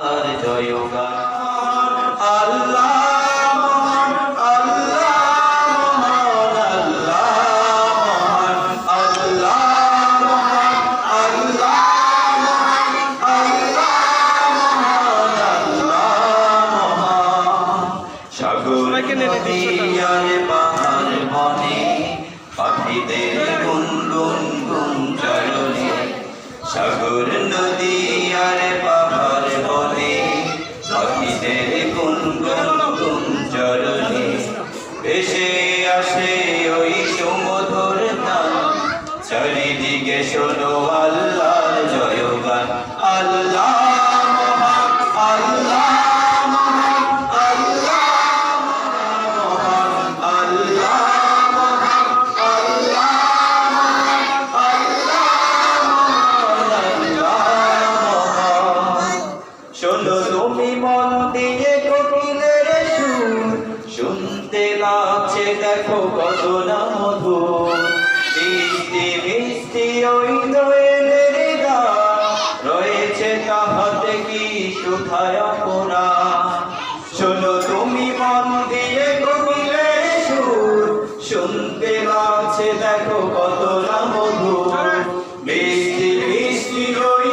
আর জয়গান আল্লাহ পাখিদের গুনগুন গুঞ্জরণে সাগর নদী আর পাহাড় বনে পাখিদের গুনগুন গুঞ্জরণে ভেসে আসে ওই সুমধুর গান চারিদিকে শোনো আল্লাহর জয়গান আল্লাহ আল্লাহ শোনো তুমি মন দিয়ে কোকিলের সুর শুনতে লাগছে দেখো কত না মধুর মিষ্টি মিষ্টি ওই দোয়েলের গান রয়েছে তাহাতে কি সুধায় অপরা শোনো তুমি মন দিয়ে কোকিলের সুর শুনতে লাগছে দেখো কত না মধুর মিষ্টি মিষ্টি ওই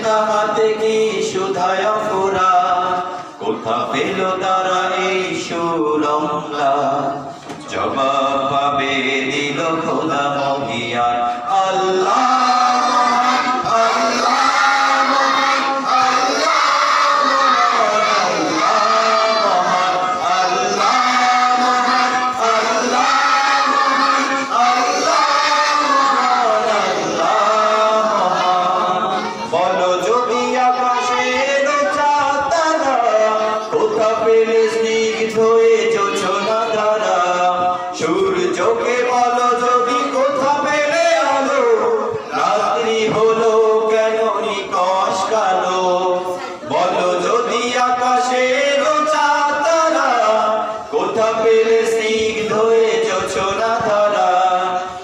তাহাতে কি সুধায় পুরা কোথা পেল তারা এই সুরংলা জবাব পাবে দিল খোদা মহিয়ার আল্লাহ সূর্যকে বলো যদি কোথা পেলে আলো রাত্রি হলো কেন নিকশ কালো বলো যদি আকাশের চাঁদ তারা কোথা পেলে স্নিগ্ধ জোছনা ধারা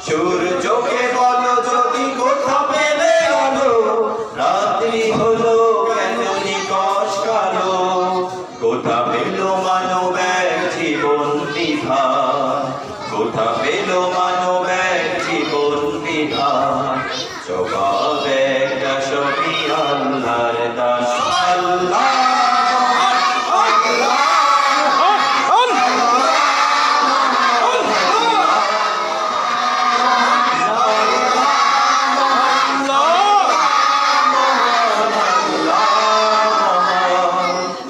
সূর্যকে বলো যদি কোথা পেলে আলো রাত্রি হলো কেন নিকশ কালো কোথা পেল মানবের জীবন বিধান কোথা পেল মানবের জীবন বিধান জবাব একটা সবই আল্লাহর দান আল্লাহ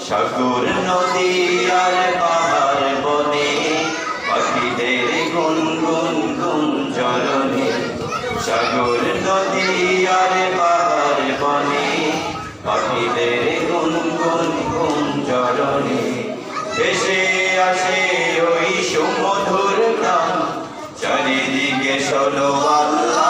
সাগর নদী আর পাহাড় বনে পাখিদের গুনগুন গুঞ্জরণে সাগর নদী আর পাহাড় বনে পাখিদের গুনগুন গুঞ্জরণে ভেসে আসে ওই সুমধুর গান চারিদিকে শোনো আল্লাহ